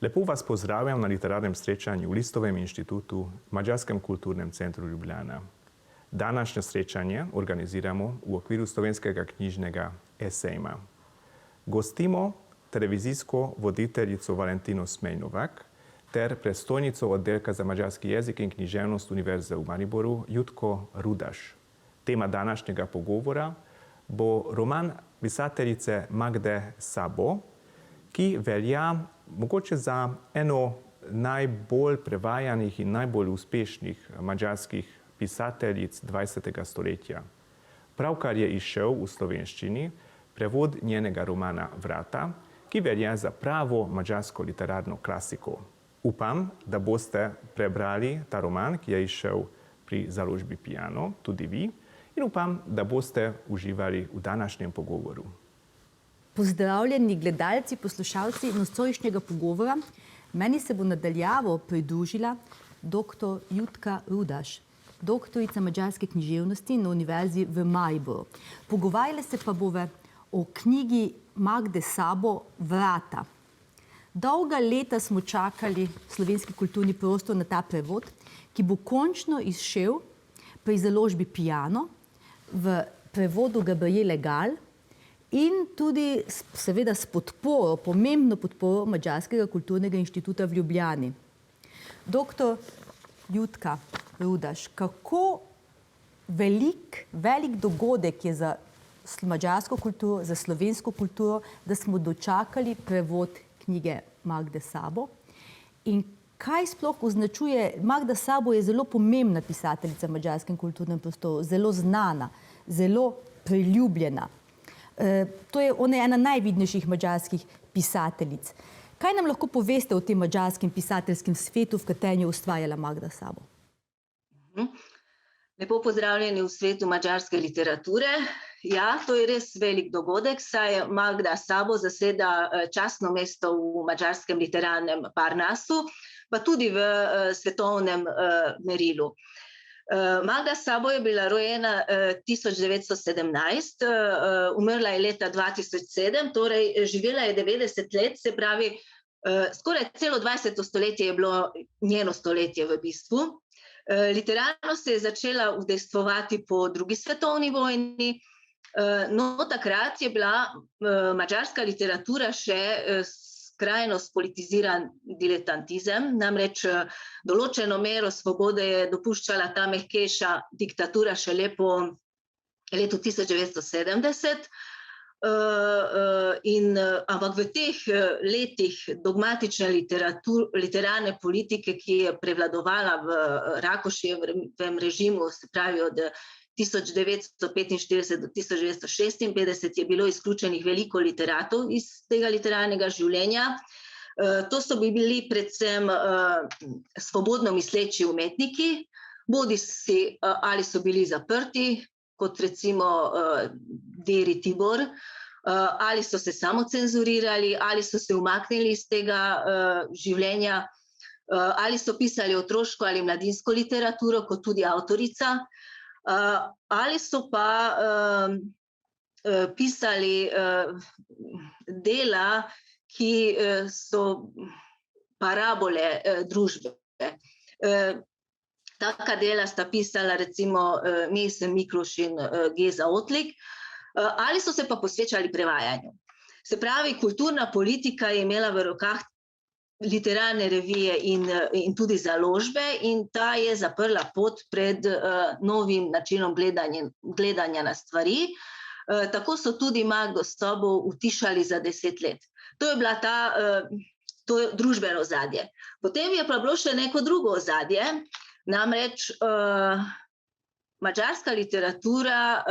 Lepo vas pozdravljam na literarnem srečanju v Listovem inštitutu Mađarskem kulturnem centru Ljubljana. Današnje srečanje organiziramo v okviru slovenskega knjižnega esejma. Gostimo televizijsko voditeljico Valentino Smejnovak ter predstojnico oddelka za mađarski jezik in književnost Univerze v Mariboru Jutko Rudaš. Tema današnjega pogovora bo roman pisateljice Magde Szabo, ki velja mogoče za eno najbolj prevajanih in najbolj uspešnih mađarskih pisateljic 20. stoletja. Pravkar je izšel v slovenščini prevod njenega romana Vrata, ki velja za pravo mađarsko literarno klasiko. Upam, da boste prebrali ta roman, ki je izšel pri založbi Piano, tudi vi, in upam, da boste uživali v današnjem pogovoru. Pozdravljeni gledalci, poslušalci nocojšnjega pogovora. Meni se bo nadaljavo pridružila dr. Jutka Rudaš, doktorica mađarske književnosti na Univerzi v Mariboru. Pogovarjali se pa bove o knjigi Magde Szabo Vrata. Dolga leta smo čakali slovenski kulturni prostor na ta prevod, ki bo končno izšel pri založbi Piano v prevodu Gabriele Gal in tudi seveda s podporo, pomembno podporo Mađarskega kulturnega inštituta v Ljubljani. Doktor Jutka Rudaš, kako velik dogodek je za mađarsko kulturo, za slovensko kulturo, da smo dočakali prevod knjige Magde Szabo. In kaj sploh označuje, Magda Szabo je zelo pomembna pisateljica v mađarskem kulturnem prostoru, zelo znana, zelo priljubljena. Ona je ena najvidnejših mađarskih pisateljic. Kaj nam lahko poveste o tem mađarskem pisateljskem svetu, v katerem je ustvarjala Magda Szabo? Lepo pozdravljeni v svetu mađarske literature. Ja, to je res velik dogodek, saj Magda Szabo zaseda častno mesto v mađarskem literarnem Parnasu, pa tudi v svetovnem merilu. Magda Szabo je bila rojena 1917, umrla je leta 2007, torej živela je 90 let, se pravi, skoraj celo 20. stoletje je bilo njeno stoletje v bistvu. Literarno se je začela udejstvovati po drugi svetovni vojni, no takrat je bila mađarska literatura še skrajno spolitiziran diletantizem, namreč določeno mero svobode je dopuščala ta mehkejša diktatura šele po letu 1970. Ampak v teh letih dogmatične literarne politike, ki je prevladovala v Rakoševem režimu, se pravi od 1945 do 1956, je bilo izključenih veliko literatov iz tega literarnega življenja. To so bili predvsem svobodno misleči umetniki, bodisi ali so bili zaprti, kot recimo Deri Tibor, ali so se samocenzurirali, ali so se umaknili iz tega življenja, ali so pisali otroško ali mladinsko literaturo, kot tudi avtorica, ali so pa pisali dela, ki so parabole družbe. Taka dela sta pisala recimo Mesen Mikloš in Geza Otlik, ali so se pa posvečali prevajanju. Se pravi, kulturna politika je imela v rokah literarne revije in tudi založbe in ta je zaprla pot pred novim načinom gledanja na stvari. Tako so tudi Magdo Szabo utišali za 10 let. To je bila to družbeno ozadje. Potem je pa bilo še neko drugo ozadje, namreč mađarska literatura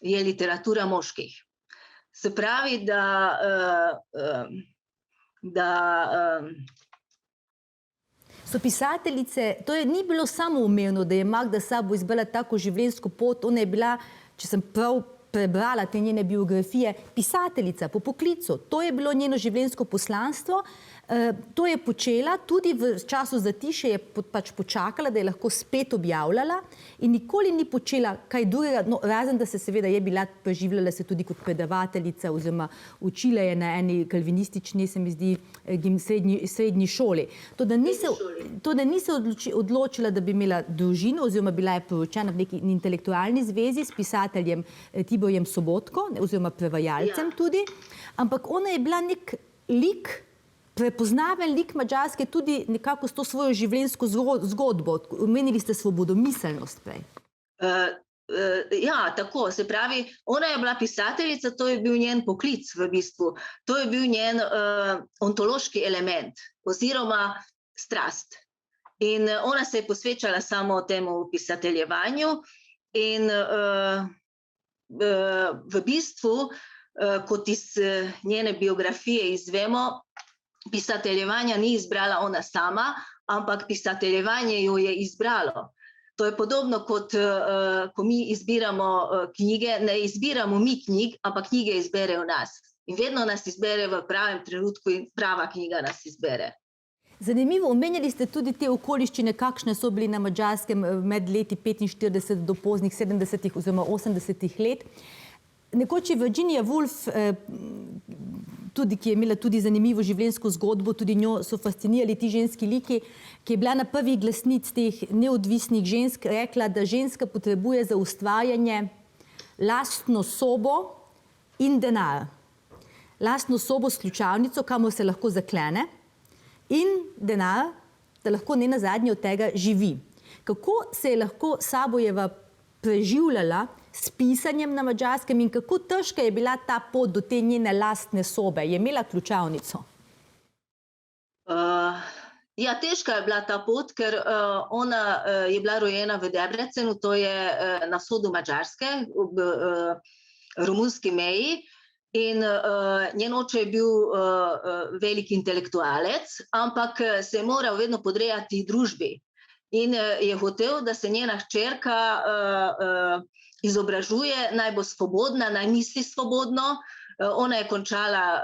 je literatura moških. Se pravi, So pisateljice, ni bilo samoumevno, da je Magda Szabo izbrala tako življenjsko pot, ona je bila, če sem prav prebrala te njene biografije, pisateljica po poklicu. To je bilo njeno življenjsko poslanstvo. To je počela, tudi v času zatišja je pač počakala, da je lahko spet objavljala in nikoli ni počela kaj drugega, no, razen da se seveda je bila, preživljala se tudi kot predavateljica oziroma učila je na eni kalvinistični, se mi zdi, srednji šoli. To, da ni se odločila, da bi imela družino oziroma bila je poročena v neki intelektualni zvezi s pisateljem Tiborjem Sobotko oziroma prevajalcem tudi, ampak ona je bila nek lik, prepoznaven lik Madžarske tudi nekako s to svojo življenjsko zgodbo. Omenili ste svobodomiselnost prej. Ja, tako, se pravi, ona je bila pisateljica, to je bil njen poklic v bistvu. To je bil njen ontološki element oziroma strast. In ona se je posvečala samo temu pisateljevanju in v bistvu, kot iz njene biografije izvemo, pisateljevanja ni izbrala ona sama, ampak pisateljevanje jo je izbralo. To je podobno kot, ko mi izbiramo knjige, ne izbiramo mi knjig, ampak knjige izberejo nas. In vedno nas izbere v pravem trenutku in prava knjiga nas izbere. Zanimivo, omenjali ste tudi te okoliščine, kakšne so bili na Madžarskem med leti 45 do poznih 70 oziroma 80 let. Nekoč je Virginia Woolf, tudi, ki je imela tudi zanimivo življenjsko zgodbo, tudi njo so fascinirali ti ženski liki, ki je bila na prvih glasnic teh neodvisnih žensk, rekla, da ženska potrebuje za ustvarjanje lastno sobo in denar. Lastno sobo s ključavnico, kamor se lahko zaklene, in denar, da lahko ne nazadnje od tega živi. Kako se je lahko Szabólyeva preživljala s pisanjem na Madžarskem in kako težka je bila ta pot do te njene lastne sobe? Je imela ključavnico? Ja, težka je bila ta pot, ker ona je bila rojena v Debrecenu, to je na vzhodu Madžarske, ob romunski meji. In njen oče je bil velik intelektualec, ampak se je moral vedno podrejati družbi. In je hotel, da se njena hčerka izobražuje, naj bo svobodna, naj misli svobodno. Ona je končala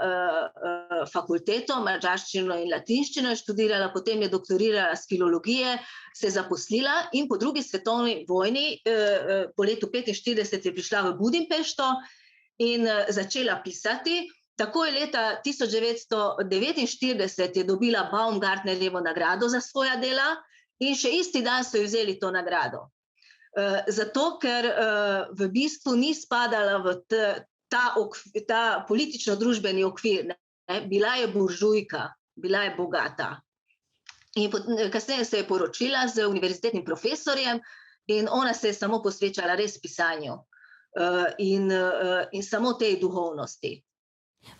fakulteto, madžarščino in latinščino, je študirala, potem je doktorirala z filologije, se zaposlila in po drugi svetovni vojni, po letu 1945 je prišla v Budimpešto in začela pisati. Tako je leta 1949 je dobila Baumgartnerjevo nagrado za svoja dela in še isti dan so ji vzeli to nagrado. Zato, ker v bistvu ni spadala v ta politično-družbeni okvir. Bila je buržujka, bila je bogata. In kasneje se je poročila z univerzitetnim profesorjem in ona se je samo posvečala res pisanju in samo tej duhovnosti.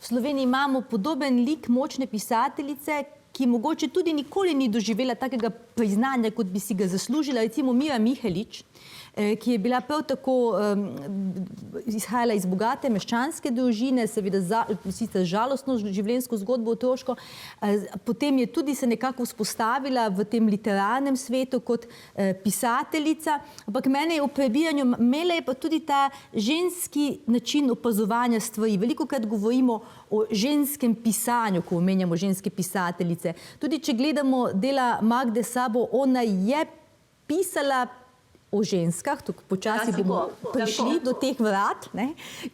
V Sloveniji imamo podoben lik močne pisateljice, ki mogoče tudi nikoli ni doživela takega priznanja, kot bi si ga zaslužila, recimo Mira Mihelič, ki je bila prav tako, izhajala iz bogate meščanske družine, seveda sicer žalostno življenjsko zgodbo otroško, potem je tudi se nekako vzpostavila v tem literarnem svetu kot pisateljica, ampak mene je v prebiranju, imela je pa tudi ta ženski način opazovanja stvari. Velikokrat govorimo o ženskem pisanju, ko omenjamo ženske pisateljice. Tudi če gledamo dela Magde Szabo, ona je pisala o ženskah, tukaj počasi bomo prišli do teh vrat.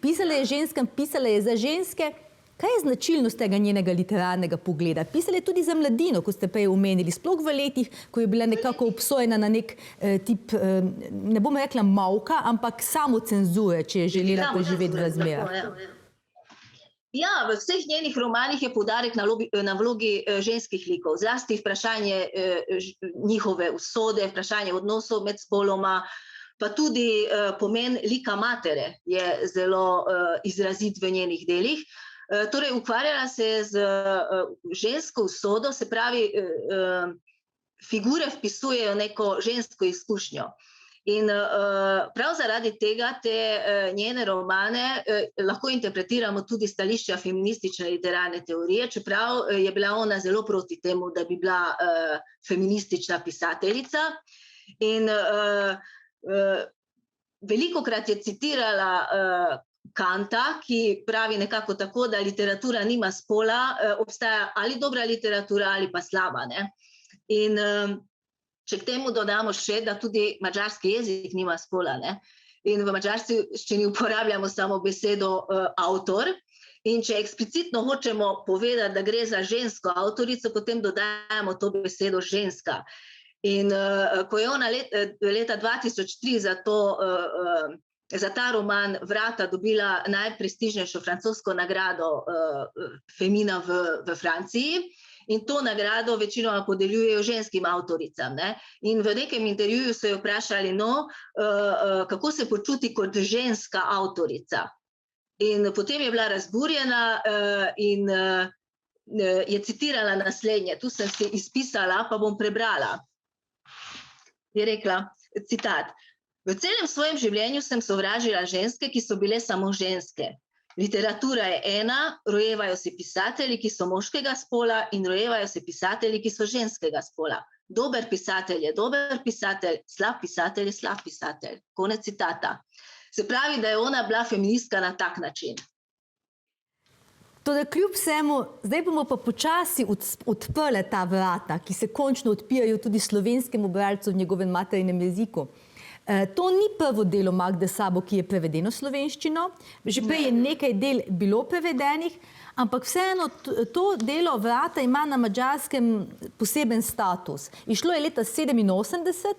Pisala je ženskam, pisala je za ženske. Kaj je značilnost tega njenega literarnega pogleda? Pisala je tudi za mladino, kot ste prej omenili, sploh v letih, ko je bila nekako obsojena na nek tip, ne bom rekla mavka, ampak samocenzure, če je želela preživeti v razmerah. Ja, v vseh njenih romanih je poudarek na vlogi ženskih likov, zlasti vprašanje njihove usode, vprašanje odnosov med spoloma, pa tudi pomen lika matere je zelo izrazit v njenih delih. Torej, ukvarjala se je z žensko usodo, se pravi, figure vpisujejo neko žensko izkušnjo. In prav zaradi tega te njene romane lahko interpretiramo tudi stališča feministične literarne teorije, čeprav je bila ona zelo proti temu, da bi bila feministična pisateljica. In velikokrat je citirala Kanta, ki pravi nekako tako, da literatura nima spola, obstaja ali dobra literatura ali pa slaba, ne. In če k temu dodamo še, da tudi madžarski jezik nima spola, ne. In v madžarščini uporabljamo samo besedo avtor. In če eksplicitno hočemo povedati, da gre za žensko avtorico, potem dodajamo to besedo ženska. In ko je ona leta 2003 za ta roman Vrata dobila najprestižnejšo francosko nagrado Femina v Franciji, in to nagrado večinoma podeljujejo ženskim avtoricam, ne. In v nekem intervjuju so jo vprašali, kako se počuti kot ženska avtorica. In potem je bila razburjena in je citirala naslednje, tu sem si izpisala, pa bom prebrala. Je rekla, citat: "V celem svojem življenju sem sovražila ženske, ki so bile samo ženske. Literatura je ena, rojevajo se pisatelji, ki so moškega spola, in rojevajo se pisatelji, ki so ženskega spola. Dober pisatelj je dober pisatelj, slab pisatelj je slab pisatelj." Konec citata. Se pravi, da je ona bila feministka na tak način. Toda kljub vsemu, zdaj bomo pa počasi odprli ta vrata, ki se končno odpirajo tudi slovenskemu bralcu v njegovem materinem jeziku. To ni prvo delo Magde Sabo, ki je prevedeno v slovenščino, že prej je nekaj del bilo prevedenih, ampak vseeno to delo Vrata ima na madžarskem poseben status. Išlo je leta 1987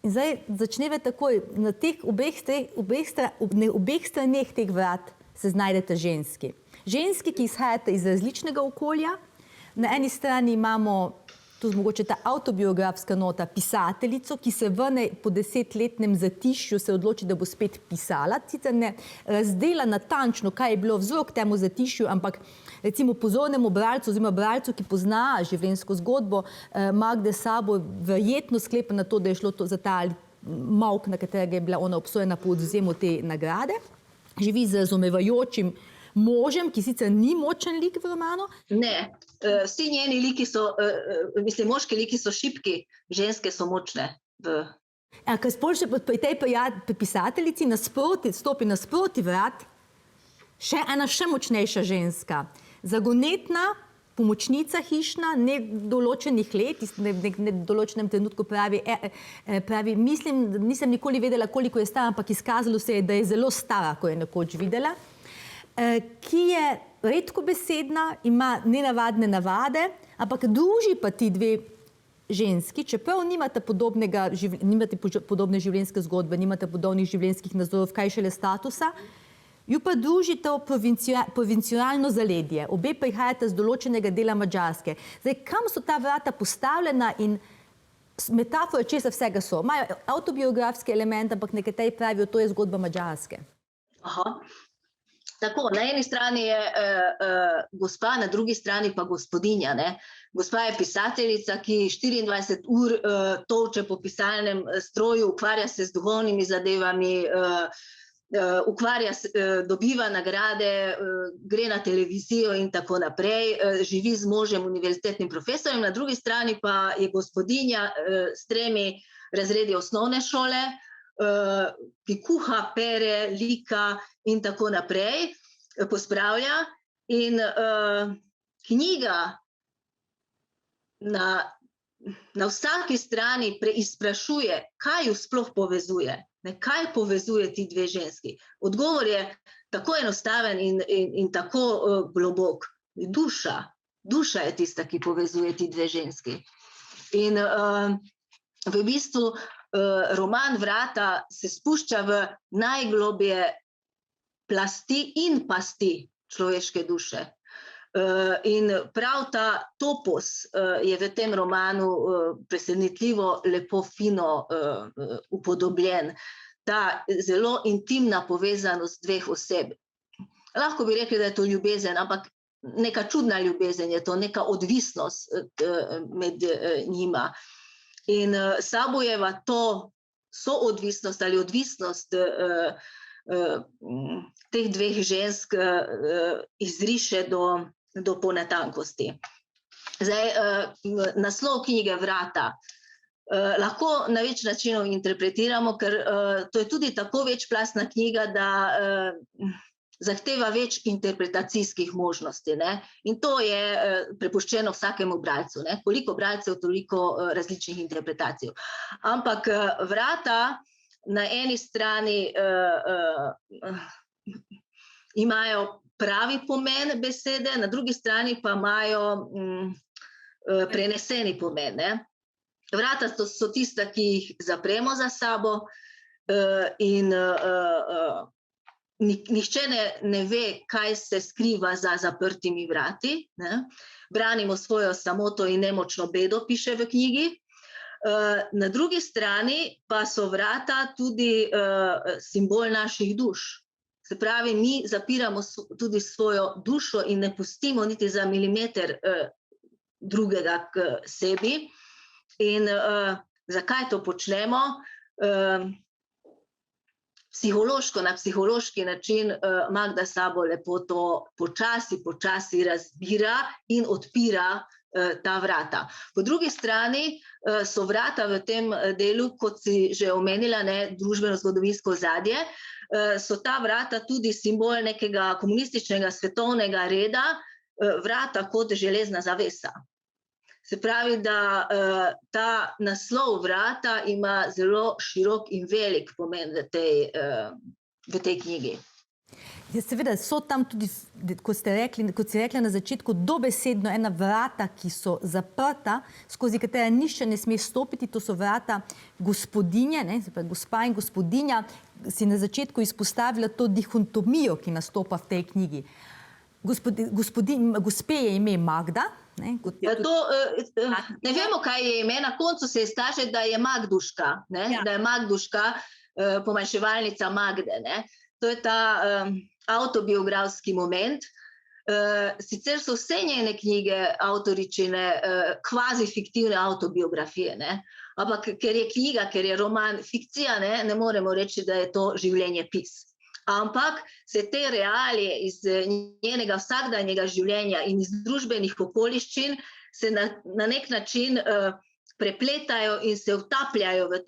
in zdaj začneva takoj, na teh obeh straneh teh vrat se znajdete ženski. Ženski, ki izhajate iz različnega okolja. Na eni strani imamo, tu mogoče ta avtobiografska nota, pisateljico, ki se vrne po 10-letnem zatišju, se odloči, da bo spet pisala. Sicer ne razdela natančno, kaj je bilo vzrok temu zatišju, ampak recimo pozornemu bralcu oziroma bralcu, ki pozna življenjsko zgodbo Magde Sabo, verjetno sklepa na to, da je šlo to za ta molk, na katerega je bila ona obsojena po odvzemu te nagrade. Živi z razumevajočim možem, ki sicer ni močen lik v romanu. Ne, vsi njeni liki so, moški liki so šibki, ženske so močne. Ker sploh pri tej pisateljici stopi nasproti vrat še ena še močnejša ženska. Zagonetna, pomočnica hišna, nedoločenih let, v določenem trenutku pravi, mislim, nisem nikoli vedela, koliko je stara, ampak izkazalo se je, da je zelo stara, ko je nekoč videla, ki je redkobesedna, ima nenavadne navade, ampak druži pa ti dve ženski, čeprav nimate podobne življenjske zgodbe, nimate podobnih življenjskih nazorov, kaj šele statusa, ju pa druži to provincialno zaledje. Obe prihajate z določenega dela Madžarske. Zdaj, kam so ta vrata postavljena in metafora česa vsega so? Imajo avtobiografski element, ampak nekateri pravijo, to je zgodba Madžarske. Aha. Tako, na eni strani je gospa, na drugi strani pa gospodinja, ne. Gospa je pisateljica, ki 24 ur tolče po pisalnem stroju, ukvarja se z duhovnimi zadevami, dobiva nagrade, gre na televizijo in tako naprej, živi z možem, univerzitetnim profesorjem, na drugi strani pa je gospodinja s 3 razredi osnovne šole, ki kuha, pere, lika in tako naprej, pospravlja. In knjiga na vsaki strani preizprašuje, kaj ju sploh povezuje. Kaj povezuje ti dve ženski? Odgovor je tako enostaven in tako globok. Duša. Duša je tista, ki povezuje ti dve ženski. In v bistvu roman Vrata se spušča v najglobje plasti in pasti človeške duše. In prav ta topos je v tem romanu presenetljivo lepo fino upodobljen. Ta zelo intimna povezanost dveh oseb. Lahko bi rekli, da je to ljubezen, ampak neka čudna ljubezen je to, neka odvisnost med njima. In Sabojeva to soodvisnost ali odvisnost teh dveh žensk izriše do ponatankosti. Zdaj, naslov knjige Vrata. lahko na več načinov interpretiramo, ker to je tudi tako večplastna knjiga, da zahteva več interpretacijskih možnosti, ne? In to je prepuščeno vsakemu bralcu, ne? Koliko bralcev, toliko različnih interpretacij. Ampak vrata na eni strani imajo pravi pomen besede, na drugi strani pa imajo preneseni pomen, ne? Vrata so tista, ki jih zapremo za sabo in nihče ne ve, kaj se skriva za zaprtimi vrati, ne? Branimo svojo samoto in nemočno bedo, piše v knjigi. Na drugi strani pa so vrata tudi simbol naših duš. Se pravi, mi zapiramo tudi svojo dušo in ne pustimo niti za milimeter drugega k sebi. In zakaj to počnemo? Psihološko, na psihološki način Magda Sabo lepo to počasi razbira in odpira ta vrata. Po drugi strani so vrata v tem delu, kot si že omenila, ne, družbeno-zgodovinsko ozadje, so ta vrata tudi simbol nekega komunističnega svetovnega reda, vrata kot železna zavesa. Se pravi, da ta naslov vrata ima zelo širok in velik pomen v tej knjigi. Ja, seveda, so tam tudi, kot si rekla na začetku, dobesedno ena vrata, ki so zaprta, skozi katera nišče ne sme stopiti, to so vrata gospodinje, ne, gospa in gospodinja, si na začetku izpostavila to dihotomijo, ki nastopa v tej knjigi. Gospe je ime Magda. Ne, ne vemo, kaj je ime, na koncu se izkaže, da je Magduška, ne? Ja. Da je Magduška pomanjševalnica Magde. Ne? To je ta avtobiografski moment. Sicer so vse njene knjige avtoričine kvazi fiktivne avtobiografije, ne? Ampak ker je knjiga, ker je roman fikcija, ne moremo reči, da je to življenjepis. Ampak se te realije iz njenega vsakdanjega življenja in iz družbenih okoliščin se na nek način prepletajo in se vtapljajo v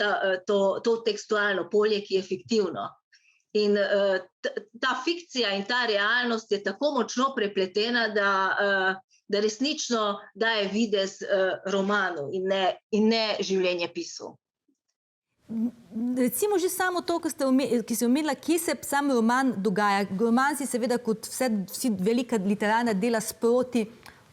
to tekstualno polje, ki je fiktivno. In ta fikcija in ta realnost je tako močno prepletena, da resnično daje videz romanu in ne življenjepisu. Recimo že samo to, ki si omenila, kje se sam roman dogaja. Roman si seveda kot vsi velika literarna dela sproti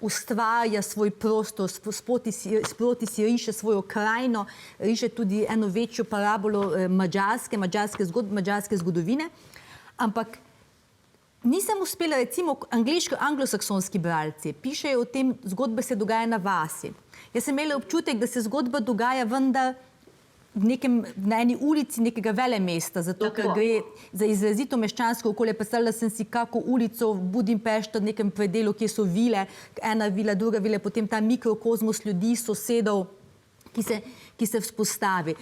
ustvarja svoj prostor, sproti si riše svojo krajino, riše tudi eno večjo parabolo madžarske zgodovine. Ampak nisem uspela, recimo anglosaksonski bralci pišejo o tem, zgodba se dogaja na vasi. Jaz sem imela občutek, da se zgodba dogaja vendar na eni ulici nekega velemesta, zato ker gre za izrazito meščansko okolje. Predstavljala sem si kako ulico v Budimpešti, v nekem predelu, kjer so vile, ena vila, druga vila, potem ta mikrokozmos ljudi, sosedov, ki se vzpostavi.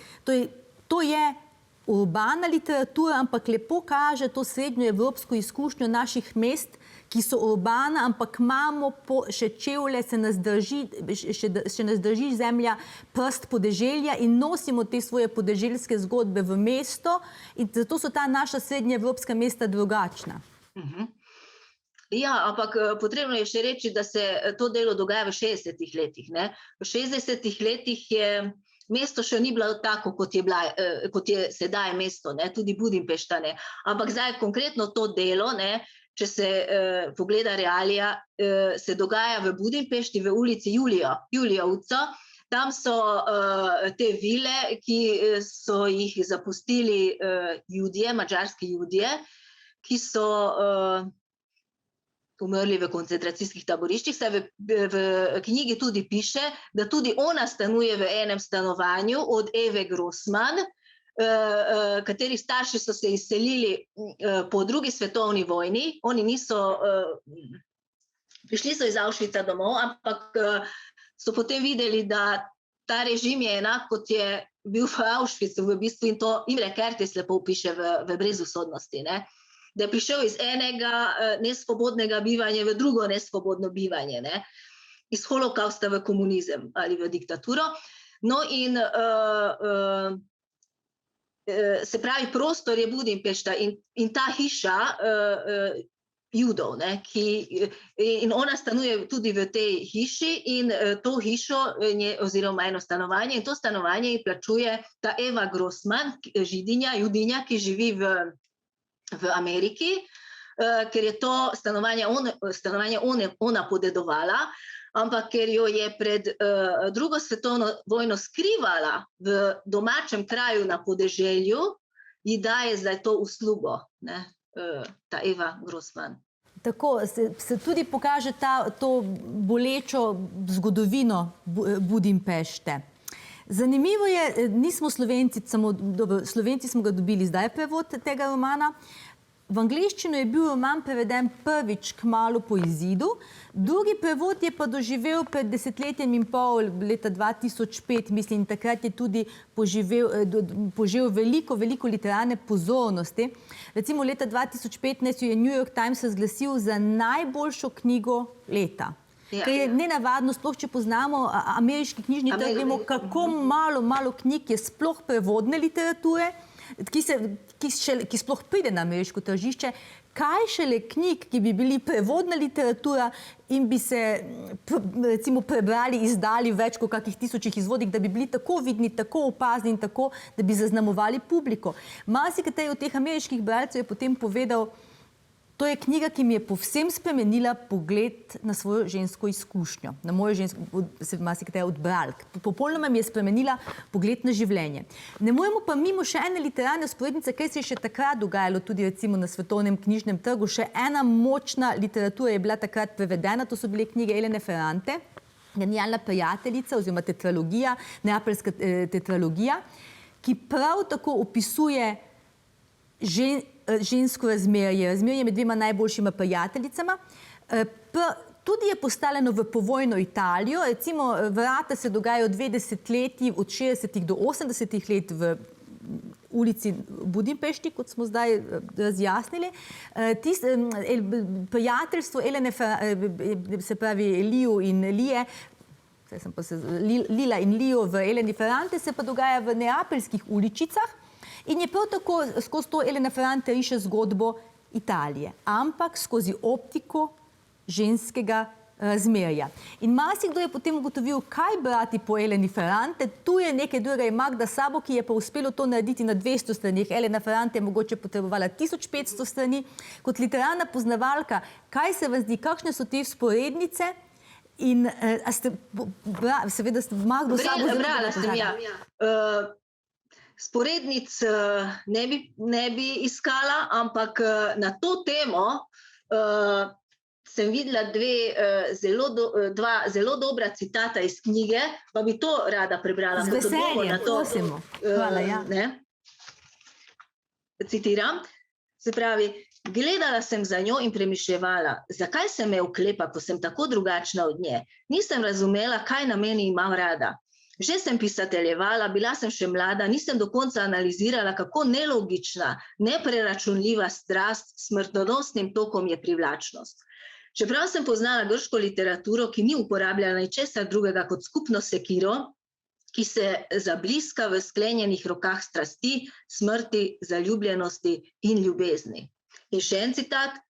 To je urbana literatura, ampak lepo kaže to srednjoevropsko izkušnjo naših mest, ki so urbana, ampak imamo še čevlje, še nas drži zemlja, prst podeželja in nosimo te svoje podeželske zgodbe v mesto in zato so ta naša srednjeevropska mesta drugačna. Ja, ampak potrebno je še reči, da se to delo dogaja v 60-ih letih. Ne? V 60-ih letih je mesto še ni bilo tako, kot je sedaj mesto, ne? Tudi Budimpešta, ne? Ampak zdaj konkretno to delo, ne? Če se pogleda realija, se dogaja v Budimpešti, v ulici Julija Uco. Tam so te vile, ki so jih zapustili Judje, madžarski Judje, ki so umrli v koncentracijskih taboriščih. Se v knjigi tudi piše, da tudi ona stanuje v enem stanovanju od Eve Grossman, katerih starši so se izselili po drugi svetovni vojni. Oni prišli so iz Auschwitza domov, ampak so potem videli, da ta režim je enak, kot je bil v Auschwitzu v bistvu, in to Imre Kertész lepo piše v Brezusodnosti, ne? Da je prišel iz enega nesvobodnega bivanja v drugo nesvobodno bivanje, ne? Iz holokausta v komunizem ali v diktaturo. No in se pravi, prostor je Budimpešta in ta hiša Judov, ne, in ona stanuje tudi v tej hiši in to hišo oziroma eno stanovanje in to stanovanje ji plačuje ta Eva Grossman, Judinja, ki živi v Ameriki, ker je to stanovanje ona podedovala, ampak ker jo je pred drugo svetovno vojno skrivala v domačem kraju na podeželju, ji daje zdaj to uslugo, ne, ta Eva Grossman. Tako se tudi pokaže to bolečo zgodovino Budimpešte. Zanimivo je, nismo Slovenci, Slovenci smo ga dobili zdaj prevod tega romana. V angleščino je bil roman preveden prvič kmalu po izidu, drugi prevod je pa doživel pred 10 letjem in pol, leta 2005, mislim, takrat je tudi požel veliko literarne pozornosti. Recimo leta 2015 je New York Times razglasil za najboljšo knjigo leta. Kar je nenavadno, sploh če poznamo ameriški knjižni trg, vemo, kako malo knjig je sploh prevodne literature, ki sploh pride na ameriško tržišče, kaj šele knjig, ki bi bili prevodna literatura in bi se recimo prebrali, izdali več kot kakih 1000 izvodih, da bi bili tako vidni, tako opazni in tako, da bi zaznamovali publiko. Marsikateri od teh ameriških bralcev je potem povedal, to je knjiga, ki mi je povsem spremenila pogled na svojo žensko izkušnjo, na mojo žensko, se marsikateri od bralk. Popolnoma mi je spremenila pogled na življenje. Ne moremo pa mimo še ene literarne vzporednice, kaj se je še takrat dogajalo tudi recimo na svetovnem knjižnem trgu. Še ena močna literatura je bila takrat prevedena, to so bile knjige Elene Ferrante, Genialna prijateljica oziroma tetralogija, neapeljska tetralogija, ki prav tako opisuje žensko razmerje med dvema najboljšima prijateljicama. Tudi je postavljeno v povojno Italijo, recimo Vrata se dogajajo 2 desetletji, od 60. do 80. let v ulici Budimpešti, kot smo zdaj razjasnili. Prijateljstvo Elene, se pravi Lio in Lije, Lila in Lio v Eleni Ferrante se pa dogaja v neapeljskih uličicah. In je prav tako skozi to Elena Ferrante riše zgodbo Italije, ampak skozi optiko ženskega razmerja. In marsikdo je potem ugotovil, kaj brati po Eleni Ferrante. Tu je nekaj drugega, je Magda Sabo, ki je pa uspelo to narediti na 200 stranih. Elena Ferrante je mogoče potrebovala 1500 strani. Kot literarna poznavalka, kaj se vam zdi, kakšne so te vzporednice? In seveda ste Magdo Sabo zelo brala sem, ja. Sporednic ne bi iskala, ampak na to temo sem videla dva zelo dobra citata iz knjige, pa bi to rada prebrala. Z veseljem, prosimo. Hvala, ja. Citiram, se pravi, gledala sem za njo in premišljevala, zakaj se me oklepa, ko sem tako drugačna od nje. Nisem razumela, kaj na meni imam rada. Že sem pisateljevala, bila sem še mlada, nisem do konca analizirala, kako nelogična, nepreračunljiva strast s smrtonosnim tokom je privlačnost. Čeprav sem poznala grško literaturo, ki ni uporabljala ničesar drugega kot skupno sekiro, ki se zabliska v sklenjenih rokah strasti, smrti, zaljubljenosti in ljubezni. In še en citat.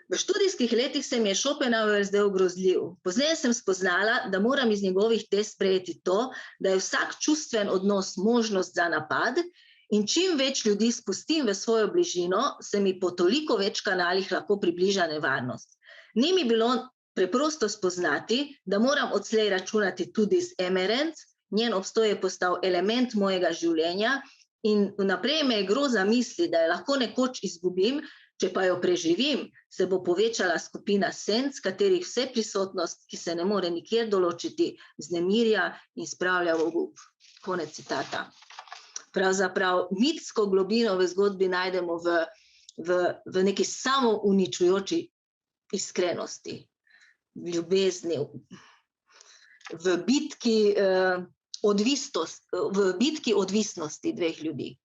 V študijskih letih se mi je Schopenhauer zdel grozljiv. Pozneje sem spoznala, da moram iz njegovih tez sprejeti to, da je vsak čustven odnos možnost za napad in čim več ljudi spustim v svojo bližino, se mi po toliko več kanalih lahko približa nevarnost. Ni mi bilo preprosto spoznati, da moram odslej računati tudi z Emerenc, njen obstoj je postal element mojega življenja in vnaprej me je groza misli, da je lahko nekoč izgubim, če pa jo preživim, se bo povečala skupina senc, katerih vse prisotnost, ki se ne more nikjer določiti, vznemirja in spravlja v obup. Konec citata. Pravzaprav mitsko globino v zgodbi najdemo v neki samouničujoči iskrenosti, v ljubezni, v bitki odvisnosti dveh ljudi.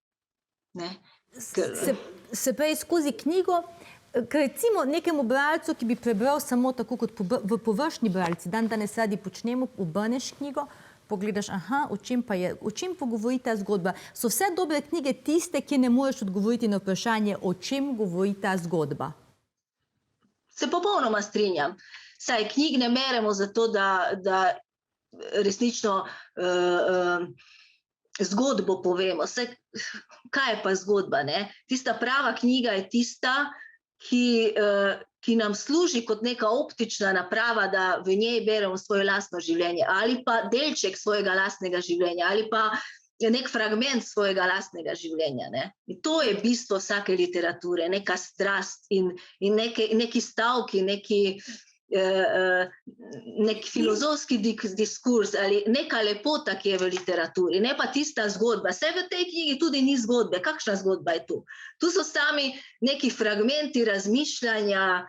Ne? Se pravi, skozi knjigo, recimo nekemu bralcu, ki bi prebral samo tako kot v površni bralci, danes radi počnemo, obrneš knjigo, pogledaš, aha, o čem pa je, o čem pogovori ta zgodba. So vse dobre knjige tiste, ki ne moreš odgovoriti na vprašanje, o čem govori ta zgodba? Se popolnoma strinjam. Saj knjig ne beremo zato, da resnično zgodbo povemo. Saj, kaj je pa zgodba, ne? Tista prava knjiga je tista, ki nam služi kot neka optična naprava, da v njej beremo svoje lastno življenje ali pa delček svojega lastnega življenja ali pa nek fragment svojega lastnega življenja. Ne? In to je bistvo vsake literature, neka strast in neki stavki, nek filozofski diskurs ali neka lepota, ki je v literaturi, ne pa tista zgodba. Saj v tej knjigi tudi ni zgodbe. Kakšna zgodba je tu? Tu so sami neki fragmenti razmišljanja,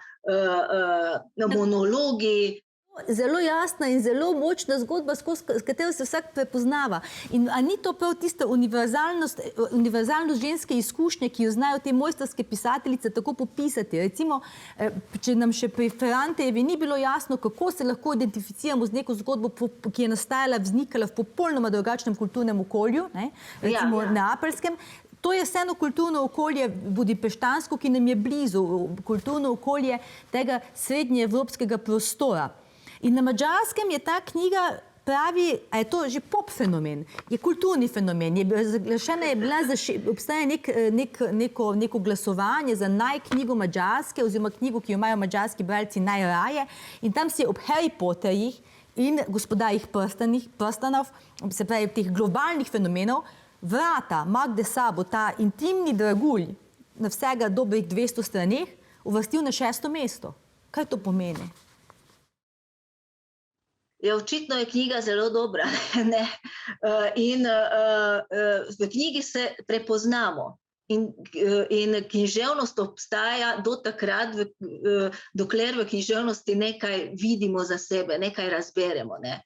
monologi. Zelo jasna in zelo močna zgodba, s katero se vsak prepoznava. In a ni to prav tista univerzalnost ženske izkušnje, ki jo znajo te mojstrske pisateljice tako popisati? Recimo, če nam še pri Ferrantejevi ni bilo jasno, kako se lahko identificiramo z neko zgodbo, ki je nastajala, vznikala v popolnoma drugačnem kulturnem okolju, ne? Recimo neapeljskem. To je vseeno kulturno okolje budipeštansko, ki nam je blizu, kulturno okolje tega srednjeevropskega prostora. In na Madžarskem je ta knjiga pravi, a je to že pop fenomen, je kulturni fenomen, obstaja neko glasovanje za najknjigo Madžarske oziroma knjigo, ki jo imajo madžarski bralci najraje, in tam si ob Harry Potterjih in Gospodarjih prstanov, se pravi teh globalnih fenomenov, vrata Magde Sabo, ta intimni dragulj na vsega dobrih 200 straneh, uvrstil na 6. mesto. Kaj to pomeni? Ja, očitno je knjiga zelo dobra, ne? In v knjigi se prepoznamo in književnost obstaja do takrat, dokler v književnosti nekaj vidimo za sebe, nekaj razberemo, ne?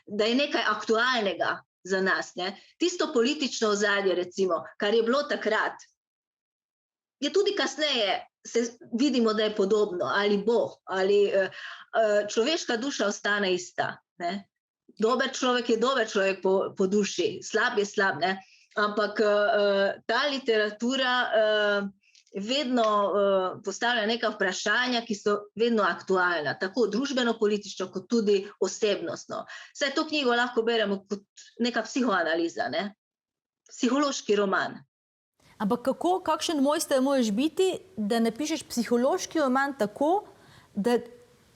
Da je nekaj aktualnega za nas, ne? Tisto politično ozadje, recimo, kar je bilo takrat, je tudi kasneje vidimo, da je podobno, ali bo, ali človeška duša ostane ista. Ne? Dober človek je dober človek po duši, slab je slab, ne? Ampak ta literatura vedno postavlja neka vprašanja, ki so vedno aktualna, tako družbeno-politično, kot tudi osebnostno. Saj to knjigo lahko beremo kot neka psihoanaliza, ne? Psihološki roman. Ampak kakšen mojster moraš biti, da napišeš psihološki roman tako, da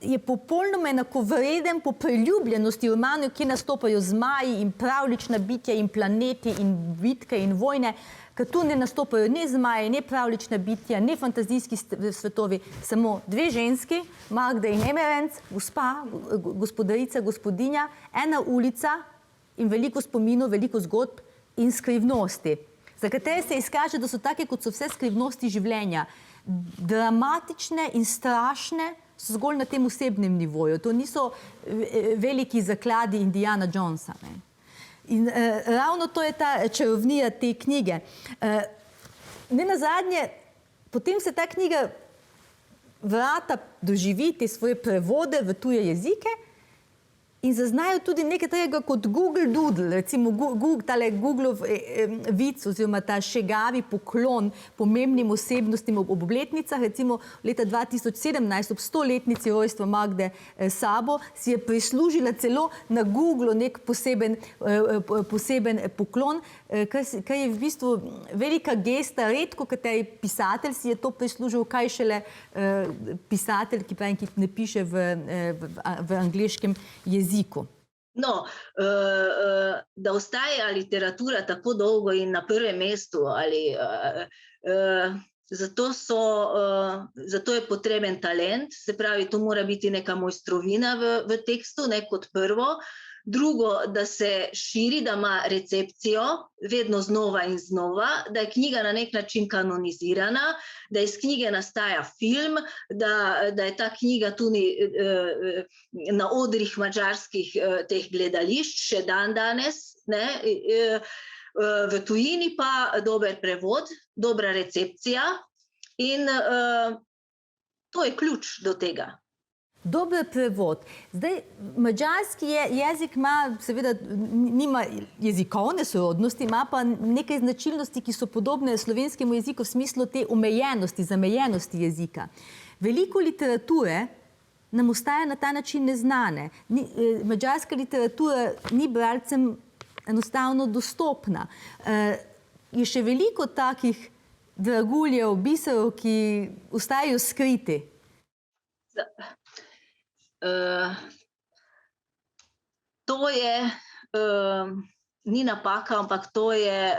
je popolnoma enakovreden po priljubljenosti romanov, ki nastopajo zmaji in pravlična bitja in planeti in bitke in vojne, ker tu ne nastopajo ne zmaji, ne pravlična bitja, ne fantazijski svetovi, samo dve ženski, Magda in Emerenc, gospa, gospodarica, gospodinja, ena ulica in veliko spominov, veliko zgodb in skrivnosti, za katere se izkaže, da so take, kot so vse skrivnosti življenja. Dramatične in strašne so zgolj na tem osebnem nivoju. To niso veliki zakladi Indiana Jonesa. Ne? In ravno to je ta čarovnija te knjige. Nenazadnje, potem se ta knjiga vrata doživi te svoje prevode v tuje jezike in zaznajo tudi nekaj tega kot Google Doodle, recimo Googlov vic oziroma ta šegavi poklon pomembnim osebnostim ob obletnicah. Recimo leta 2017 ob 100-letnici rojstva Magde Sabo si je prislužila celo na Googlu nek poseben poklon, kar je v bistvu velika gesta, redko kateri pisatelj si je to prislužil, kaj šele pisatelj, ki ne piše v angleškem jeziku. No, da ostaja literatura tako dolgo in na prvem mestu, zato je potreben talent, se pravi, to mora biti neka mojstrovina v tekstu, ne kot prvo. Drugo, da se širi, da ima recepcijo vedno znova in znova, da je knjiga na nek način kanonizirana, da iz knjige nastaja film, da je ta knjiga tudi na odrih madžarskih teh gledališč še danes, ne? V tujini pa dober prevod, dobra recepcija in to je ključ do tega. Dober prevod. Zdaj, madžarski jezik ima, seveda, nima jezikovne sorodnosti, ima pa nekaj značilnosti, ki so podobne slovenskemu jeziku v smislu te omejenosti, zamejenosti jezika. Veliko literature nam ostaja na ta način neznane. Madžarska literatura ni bralcem enostavno dostopna. Je še veliko takih draguljev, biserov, ki ostajajo skriti. To je, ni napaka, ampak to je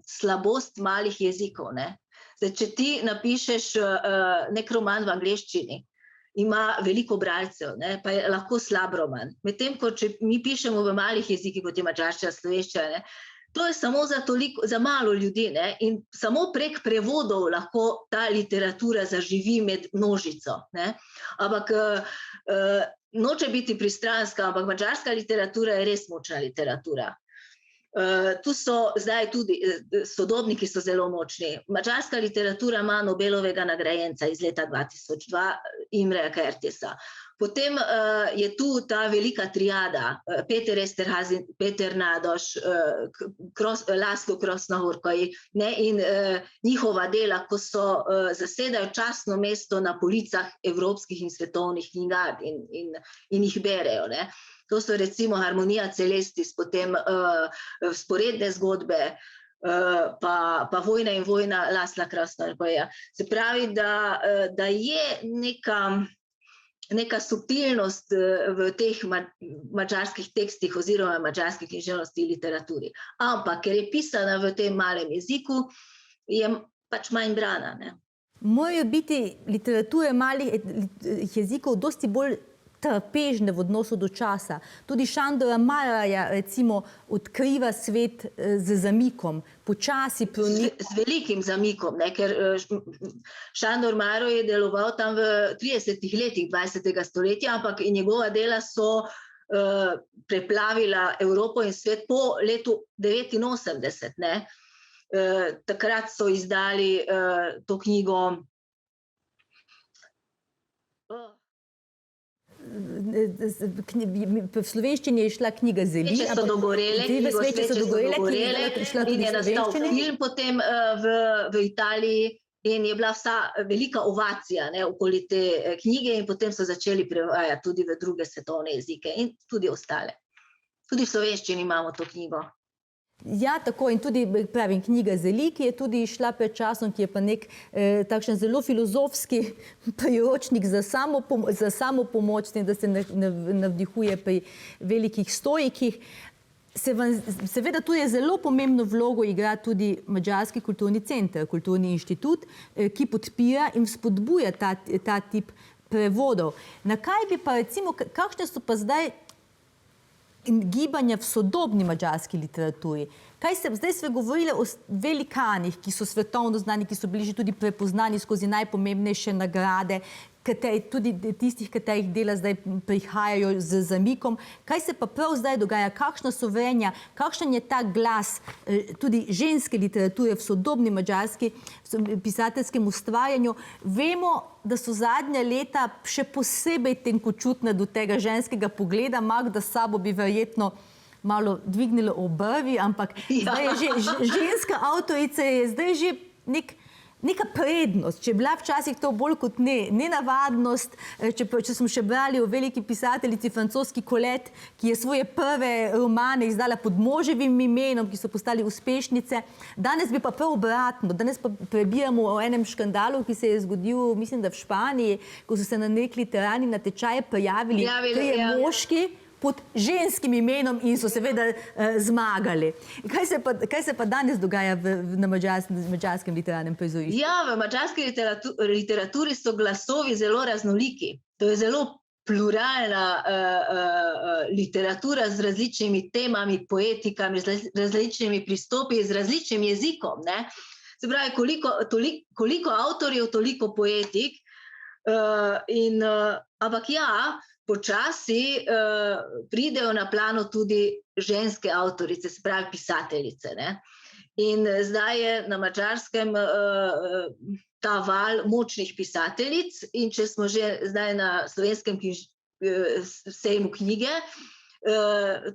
slabost malih jezikov, ne. Zdaj, če ti napišeš nek roman v angleščini, ima veliko bralcev, ne, pa je lahko slab roman. Medtem ko če mi pišemo v malih jezikih, kot je madžarščina, slovenščina, ne, to je samo za malo ljudi, ne, in samo prek prevodov lahko ta literatura zaživi med množico, ne. Ampak noče biti pristranska, ampak madžarska literatura je res močna literatura. Tu so zdaj tudi sodobniki so zelo močni. Madžarska literatura ima Nobelovega nagrajenca iz leta 2002, Imreja Kertésa. Potem je tu ta velika triada, Péter Eszterházy, Péter Nádas, László Krasznahorkai, ne, in njihova dela, ko so zasedajo častno mesto na policah evropskih in svetovnih knjigarn in jih berejo, ne. To so recimo Harmonija Celestis, potem Vzporedne zgodbe, pa Vojna in vojna László Krasznahorkaja. Se pravi, da je neka subtilnost v teh madžarskih tekstih oziroma madžarski književnosti in literaturi. Ampak, ker je pisana v tem malem jeziku, je pač manj brana, ne. Morajo biti literature malih jezikov dosti bolj trpežne v odnosu do časa. Tudi Šandora Maraja, recimo, odkriva svet z zamikom, počasi pronika. Z velikim zamikom, ne, ker Šandor Maro je deloval tam v 30 letih 20. stoletja, ampak njegova dela so preplavila Evropo in svet po letu 89, ne. Takrat so izdali to knjigo v slovenščini je šla knjiga Zeli. Sveče so dogorele, in je nastal film potem v Italiji in je bila vsa velika ovacija, ne, okoli te knjige in potem so začeli prevajati tudi v druge svetovne jezike in tudi ostale. Tudi v slovenščini imamo to knjigo. Ja, tako, in tudi, pravim, knjiga Zeli, ki je tudi šla pred časom, ki je pa nek takšen zelo filozofski priročnik za samopomoč, da se navdihuje pri velikih stoikih. Seveda tu je zelo pomembno vlogo igra tudi Madžarski kulturni center, kulturni inštitut, ki podpira in spodbuja ta tip prevodov. Na kaj bi pa recimo, kakšne so pa zdaj gibanja v sodobni madžarski literaturi? Zdaj smo govorili o velikanih, ki so svetovno znani, ki so bili že tudi prepoznani skozi najpomembnejše nagrade, tudi tistih, katerih dela zdaj prihajajo z zamikom. Kaj se pa prav zdaj dogaja? Kakšna so vrenja? Kakšen je ta glas tudi ženske literature v sodobni madžarski pisateljskem ustvarjanju? Vemo, da so zadnja leta še posebej tenkočutna do tega ženskega pogleda. Magda Sabo bi verjetno malo dvignila obrvi, ampak zdaj je že ženska avtorica je zdaj že neka prednost. Če je bila včasih to bolj kot nenavadnost, če smo še brali o veliki pisateljici francoski Colette, ki je svoje prve romane izdala pod moževim imenom, ki so postali uspešnice. Danes bi pa prav obratno. Danes pa prebijamo o enem škandalu, ki se je zgodil, mislim, da v Španiji, ko so se na nek literarni natečaj prijavili trije moški pod ženskim imenom in so seveda zmagali. Kaj se pa danes dogaja na madžarskem literarnem prizorišču? Ja, v madžarski literaturi so glasovi zelo raznoliki. To je zelo pluralna literatura z različnimi temami, poetikami, z različnimi pristopi, z različnim jezikom, ne. Se pravi, koliko avtorjev, toliko poetik, ampak ja, počasi pridejo na plano tudi ženske avtorice, se pravi pisateljice, ne. In zdaj je na Madžarskem ta val močnih pisateljic in če smo že zdaj na slovenskem sejmu knjige,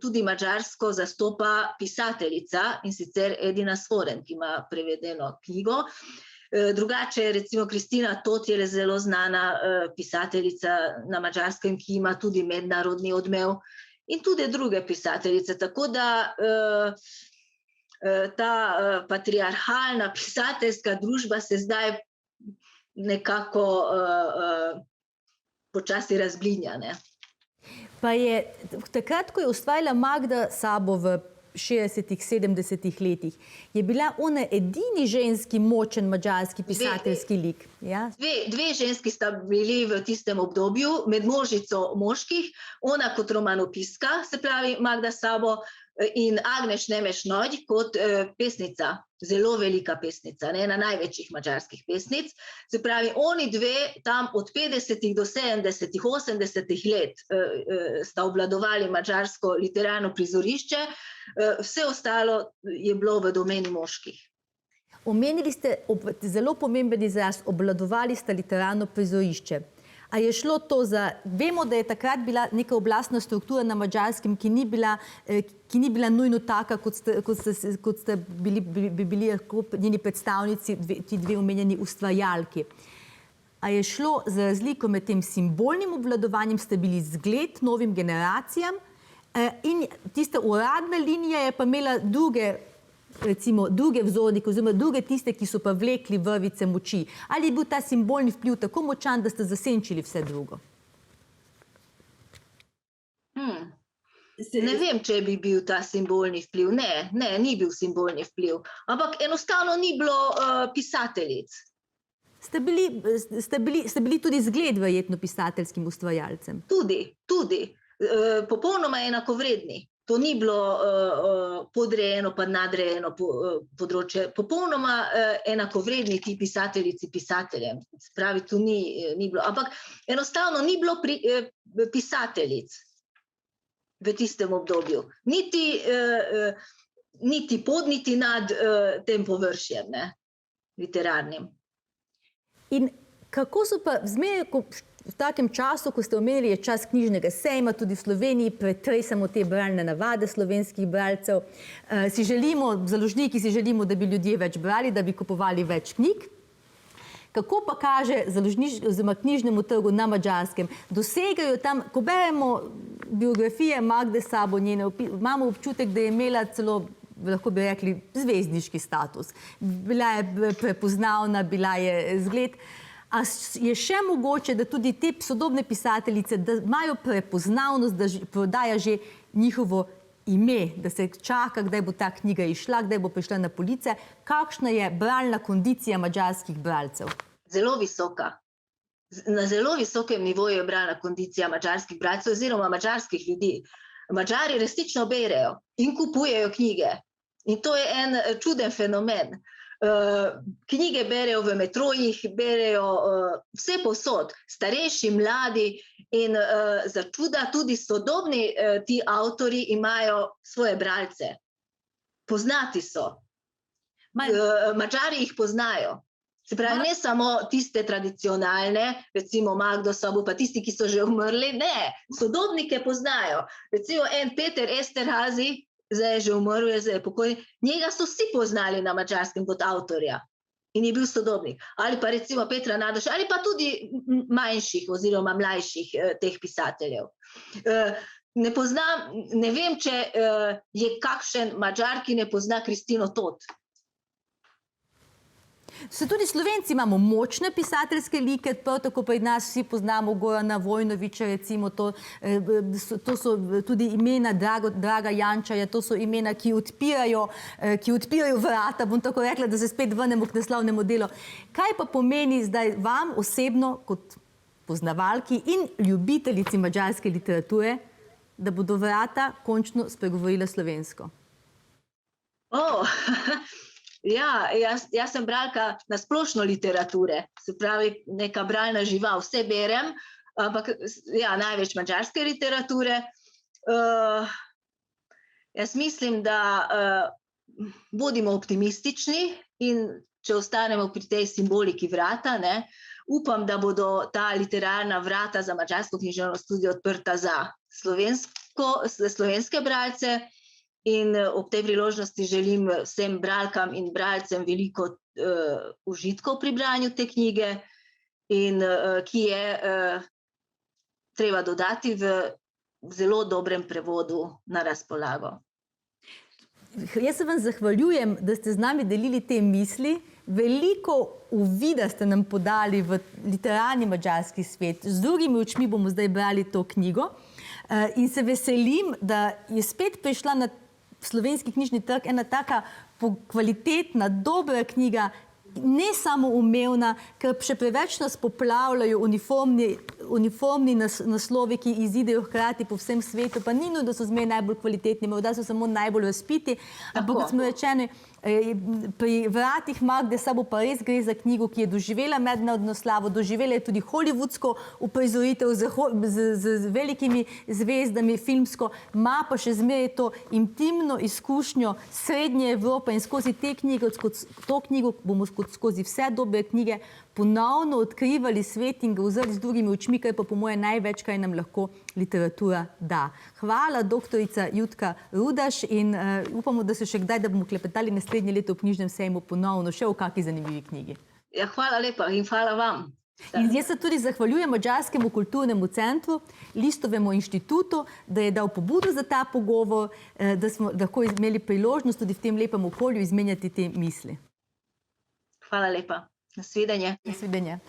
tudi madžarsko zastopa pisateljica in sicer Edina Svoren, ki ima prevedeno knjigo. Drugače, recimo Kristina Tot je zelo znana pisateljica na madžarskem, ki ima tudi mednarodni odmev in tudi druge pisateljice. Tako da ta patriarhalna pisateljska družba se zdaj nekako počasi razblinja, ne. Pa je takrat, ko je ustvarila Magda Sabo v 60-ih, 70-ih letih, je bila ona edini ženski močen madžarski pisateljski lik. Ja? Dve ženski sta bili v tistem obdobju, med množico moških, ona kot romanopiska, se pravi Magda Sabo, in Agnes Nemeš-Nagy kot pesnica, zelo velika pesnica, ena največjih madžarskih pesnic. Se pravi, oni dve tam od 50-ih do 70-ih, 80-ih let sta obvladovali madžarsko literarno prizorišče, vse ostalo je bilo v domeni moških. Omenili ste zelo pomemben izraz, obvladovali sta literarno prizorišče. A je šlo to za, vemo, da je takrat bila neka oblastna struktura na Madžarskem, ki ni bila nujno taka, kot ste bili njeni predstavnici, ti dve omenjeni ustvarjalki. A je šlo za razliko med tem simbolnim obvladovanjem, ste bili zgled novim generacijam in tista uradna linija je pa imela druge vzornike oziroma druge tiste, ki so pa vlekli vrvice moči. Ali je bil ta simbolni vpliv tako močan, da ste zasenčili vse drugo? Ne vem, če bi bil ta simbolni vpliv. Ne, ni bil simbolni vpliv. Ampak enostavno ni bilo pisateljic. Ste bili tudi zgled verjetno pisateljskim ustvarjalcem? Tudi. Popolnoma enakovredni. To ni bilo podrejeno pa nadrejeno področje. Popolnoma enakovredni ti pisateljici pisateljem. Spravi, tu ni bilo. Ampak enostavno ni bilo pisateljic v tistem obdobju. Niti pod, niti nad tem površjem, ne, literarnim. In kako so pa zmeraj, v takem času, ko ste omenili, je čas knjižnega sejma, tudi v Sloveniji pretresamo te bralne navade slovenskih bralcev. Založniki si želimo, da bi ljudje več brali, da bi kupovali več knjig. Kako pa kaže knjižnemu trgu na Madžarskem? Dosegajo tam, ko beremo biografije Magde Sabo, imamo občutek, da je imela celo, lahko bi rekli, zvezdniški status. Bila je prepoznavna, bila je zgled. A je še mogoče, da tudi te sodobne pisateljice, da imajo prepoznavnost, da prodaja že njihovo ime, da se čaka, kdaj bo ta knjiga išla, kdaj bo prišla na police? Kakšna je bralna kondicija madžarskih bralcev? Zelo visoka. Na zelo visokem nivoju je bralna kondicija madžarskih bralcev oziroma madžarskih ljudi. Madžari resnično berejo in kupujejo knjige. In to je en čuden fenomen. Knjige berejo v metrojih, berejo vse povsod, starejši, mladi in za čuda tudi sodobni ti avtorji imajo svoje bralce. Poznati so. Madžari jih poznajo. Se pravi, ne samo tiste tradicionalne, recimo Magdo Sabo, pa tisti, ki so že umrli, ne, sodobnike poznajo. Recimo en Peter Esterhazy, zdaj je že umrl, zdaj je pokojni, njega so vsi poznali na Madžarskem kot avtorja in je bil sodobnik. Ali pa recimo Petra Nadoša, ali pa tudi manjših oziroma mlajših teh pisateljev. Ne vem, če je kakšen Madžar, ki ne pozna Kristino Tot. Tudi Slovenci imamo močne pisateljske like, tako pri nas vsi poznamo Gorana Vojnovića, recimo, to so tudi imena Draga Jančarja, to so imena, ki odpirajo vrata, bom tako rekla, da se spet vrnemo k naslovnemu delu. Kaj pa pomeni zdaj vam osebno, kot poznavalki in ljubiteljici madžarske literature, da bodo vrata končno spregovorila slovensko? Ja, jaz sem bralka na splošno literature, se pravi neka bralna žival, vse berem, ampak ja, največ madžarske literature. Jaz mislim, da bodimo optimistični in če ostanemo pri tej simboliki vrata, ne, upam, da bodo ta literarna vrata za madžarsko književnost tudi odprta za slovenske bralce in ob tej priložnosti želim vsem bralkam in bralcem veliko užitkov pri branju te knjige in ki je treba dodati v zelo dobrem prevodu na razpolago. Jaz se vam zahvaljujem, da ste z nami delili te misli. Veliko uvida ste nam podali v literarni madžarski svet. Z drugimi očmi bomo zdaj brali to knjigo in se veselim, da je spet prišla na slovenski knjižni trg ena taka kvalitetna, dobra knjiga, ne samo umevna, ker še preveč nas poplavljajo uniformni naslovi, ki izidejo hkrati po vsem svetu, pa ni nujno, da so zmeraj najbolj kvalitetni, morda so samo najbolj razpiti, ampak kot smo rečeni, pri vratih Magde Sabo pa res gre za knjigo, ki je doživela mednarodno slavo, doživela je tudi hollywoodsko uprizoritev z velikimi zvezdami filmsko, ima pa še zmeraj to intimno izkušnjo Srednje Evrope in skozi te knjige, to knjigo bomo skozi vse dobre knjige ponovno odkrivali svet in ga uzrli z drugimi očmi, kar pa po moje največ, kaj nam lahko literatura da. Hvala, doktorica Jutka Rudaš in upamo, da se še kdaj, da bomo klepetali naslednje leto v knjižnem sejmu ponovno še o kakšni zanimivi knjigi. Ja, hvala lepa in hvala vam. In jaz se tudi zahvaljujem Madžarskemu kulturnemu centru, Listovemu inštitutu, da je dal pobudo za ta pogovor, da smo lahko imeli priložnost tudi v tem lepem okolju izmenjati te misli. Hvala lepa. Nasvidenje. Nasvidenje.